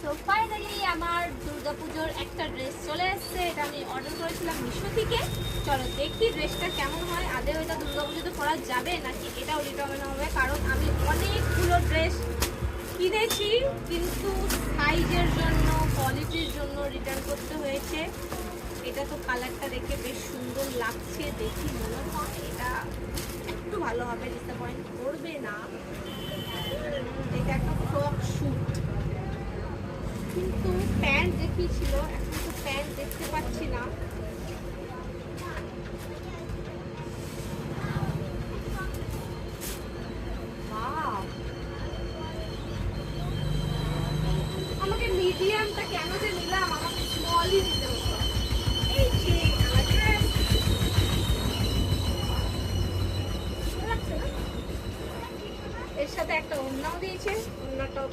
So finally আমার দুর্গাপুজোর একটা ড্রেস চলে এসেছে। এটা আমি অর্ডার করেছিলাম মিশো থেকে। চলো দেখি ড্রেসটা কেমন হয়, আদৌ এটা দুর্গাপুজোতে পরা যাবে নাকি এটাও রিটার্ন হবে। কারণ আমি অনেকগুলো ড্রেস কিনেছি কিন্তু সাইজের জন্য কোয়ালিটির জন্য রিটার্ন করতে হয়েছে। এটা তো কালারটা দেখে বেশ সুন্দর লাগছে, দেখি মনে হয় এটা একটু ভালো হবে, ডিসঅ্যাপয়েন্ট করবে না। এটা একটা ফ্রক স্যুট, কিন্তু প্যান্ট দেখিয়েছিল, এখন তো প্যান্ট দেখতে পাচ্ছি না। আমাকে মিডিয়ামটা কেন যে নিলাম, আমাকে স্মলই নিতে হতো। এই যে এর সাথে একটা ওড়নাও দিয়েছে, ওড়নাটাও